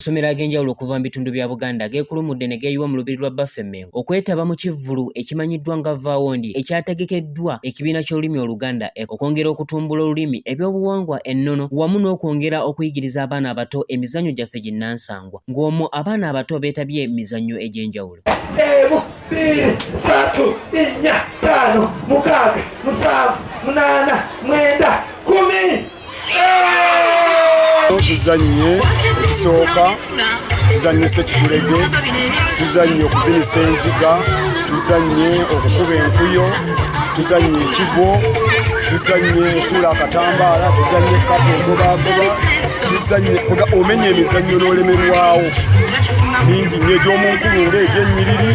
Amasomero ag'enjawulo okuva mu bitundu bya Buganda geekulumudde ne geeyiwa mu lubiri lwa Bafemmengo okwetaba mu Kivulu ekimanyiddwa nga Vvaawo Ndye ekyategekeddwa ekibiina ky'olulimi Oluganda okwongera okutumbula olulimi, ebyobuwangwa, ennono wamu n'okwongera okuyigiriza abaana abato emizannyo gyaffe ginnansangwa, ng'omwo abaana abato beetabye emizannyo egy'enjawulo. 1, 2, 3, 4, 5, 6, 7, 8, 9, 10. Tuzannye ekisooka, tuzannye sekitulege, tuzannye okuzinisa enziga, tuzannye okukuba enkuyo, tuzannye ekigo, tuzannye esuula akatambaala, tuzannye kapu engobaagoba, tuzannye omenya emizannyo n'olemerwawo mingi nnyo egy'omunkulu ng'egy'ennyiriri,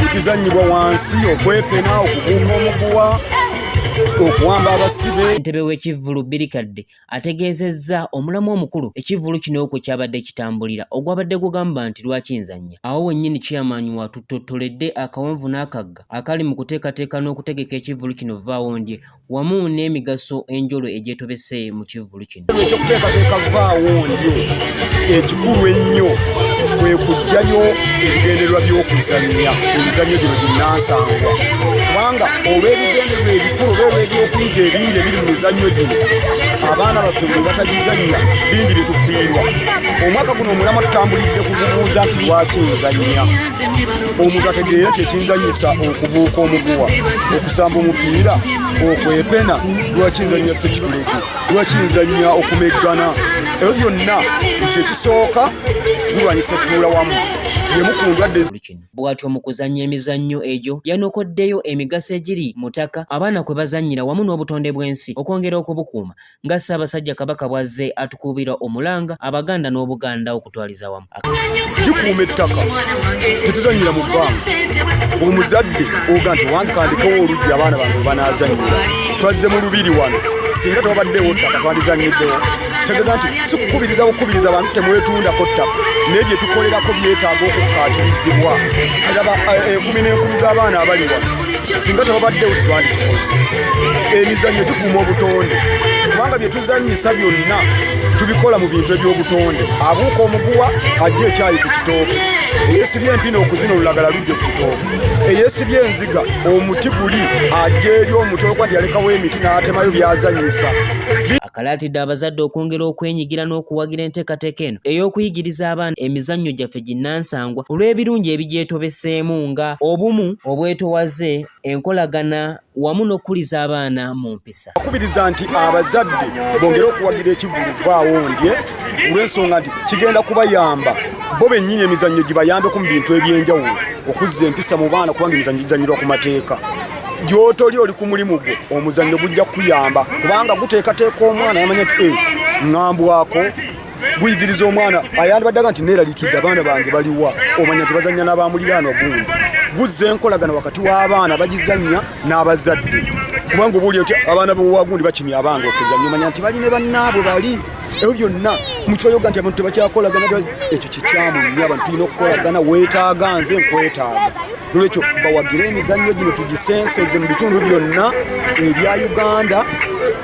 egizannyibwa wansi, okwepena, okubuuka omuguwa, okuwamba abasibe. Ntebe w'ekivvulu Birikadde ategeezezza omulamu omukulu ekivvulu kino kwe kyabadde kitambulira ogwabadde gugamba nti lwaki nzannya. Awo wennyini chairman watutottoledde akawonvu n'akagga akali mu kuteekateeka n'okutegeka ekivvulu kino Vvaawo Ndye wamu n'emigaso enjolo egyetobese mu kivvulu kino. Ekyokuteekateeka Vvaawo Ndye ekikulu ennyo kwe kuggyayo ebigendererwa by'okuzannya emizannyo gino ginnansangwa, kubanga olw'ebigendererwa ebikulu ebyokuyiga ebingi ebiri mu mizannyo gino abaana baffe bwe batagizannya bingi bye tufiirwa. Omwaka guno omulama tutambulidde kubuuza nti lwaki nzannya. Omuntu ategeera nti ekinzanyisa okubuuka omuguwa, okusamba omupiira, okwepena, lwaki nzannya sekitulege, lwaki nzannya okumeggana. Ebyo byonna nti ekisooka gulwanyisa ettuula wamu. Bw'atyo mu kuzannya emizannyo egyo yanokoddeyo emigaso egiri mu ttaka abaana kwe bazannyira wamu n'obutonde bw'ensi okwongera okubukuuma nga Ssaabasajja Kabaka bw'azze atukubira omulanga Abaganda n'Obuganda okutwaliza wamu. Gikuuma ettaka, tetuzannyira mu bbanga. Omuzadde oga nti wange kandikewo oluggi abaana bange we banaazannyira. Twazze mu lubiri wano, singa tewabaddewo ttaka twandizannyiddeo. Tegeeza nti si kukubiriza abantu temwetundako ttaka, naye bye tukolerako byetaaga okukkaatirizibwa. Eraba enkumi n'enkumi z'abaana abali wano, singa tewabaddewo tetwandikikoze. Emizannyo gikuuma obutonde, kubanga bye tuzannyisa byonna tubikola mu bintu eby'obutonde. Abuuka omuguwa ajja ekyayi ku kitooke, eyeesibye empina okuzina olulagala lujje ku kitooke, eyeesibye enziga omuti guli ajja eri omuti olwokuba nti yalekawo emiti n'atemayo byazannyisa. Akalaatidde abazadde okwongera okwenyigira n'okuwagira enteekateeka eno ey'okuyigiriza abaana emizannyo gyaffe ginnansangwa olw'ebirungi ebigyetobeseemu nga obumu, obwetowaze, enkolagana wamu n'okkuliza abaana mu mpisa. Akubiriza nti abazadde bongere okuwagira ekivvulu Vvaawo Ndye olw'ensonga nti kigenda kubayamba bo bennyini emizannyo gibayambeko mu bintu eby'enjawulo okuzza empisa mu baana, kubanga emizannyo gizannyirwa ku mateeka. Gy'otoli oli ku mulimu gwo omuzannyo gujja kukuyamba kubanga guteekateeka omwana yamanya nti ŋŋambwako, guyigiriza omwana ayandibaddaga nti neeralikidde abaana bange baliwa, omanya nti bazannya n'abamuliraanwa gundi. Guzza enkolagana wakati w'abaana bagizannya n'abazadde, kubanga oba oli nti abaana b'owagundi bakimya abange okuzannya, omanya nti bali ne bannaabwe bali. Ebyo byonna mukibayoga nti abantu tebakyakolagana, ekyo kikyamu nnyo. Abantu tulina okukolagana, weetaaga nze nkwetaaga. Nolwekyo bawagira emizannyo gino tugisenseze mu bitundu byonna ebya Uganda.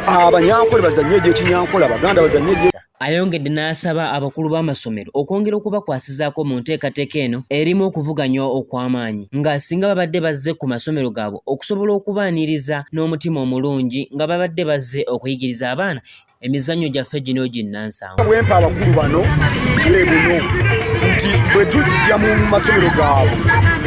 Abanyankole bazannye egy'Ekinyankole, Abaganda bazannye gy'. Ayongedde n'asaba abakulu b'amasomero okwongera okubakwasizaako mu nteekateeka eno erimu okuvuganya okw'amaanyi nga singa babadde bazze ku masomero gaabwe okusobola okubaaniriza n'omutima omulungi nga babadde bazze okuyigiriza abaana emizannyo gyaffe gino ginnansangwa. Bwempa abakulu bano bwe buno nti bwe tujja mu masomero gaabwe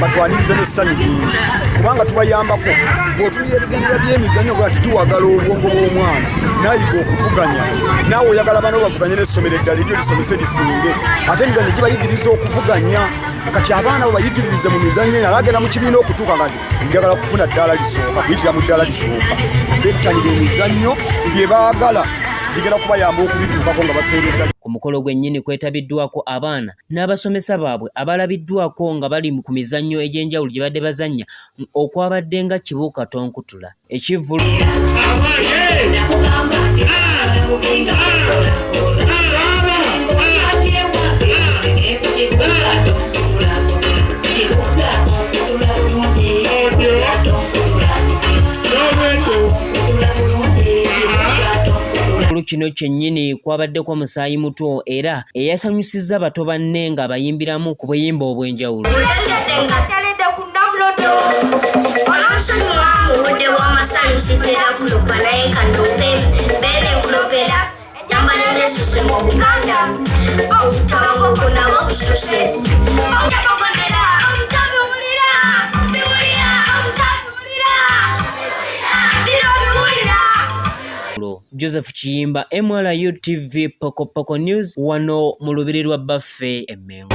batwanirize n'essanyu lingi, kubanga tubayambako. Bw'otuulira ebigendererwa by'emizannyo bwati giwagala obwongo bw'omwana n'ayiga okuvuganya. Naawe oyagala bano bavuganye n'essomero eddala eryo lisomese lisinge. Ate emizannyo gibayigiriza okuvuganya. Kati abaana bo bayigiririze mu mizannyo eyo, agenda mu kibiina okutuuka nga njagala kufuna ddala lisooka, kuyitira mu ddala lisooka. Bettanira emizannyo bye baagala gigenda kubayamba okubituukako nga baseereza. Ku mukolo gwennyini kwetabiddwako abaana n'abasomesa baabwe abalabiddwako nga bali ku mizannyo egy'enjawulo gye badde bazannya okwabadde nga Kibuuka Tonkutula, Ekivvulu kino kyennyini kwabaddeko musaayi muto era eyasanyusizza bato banne nga bayimbiramu ku buyimba obw'enjawulo. Joseph Kiyimba, MRU TV, Poko News, wano mu lubiri lwa Baffe e Mengo.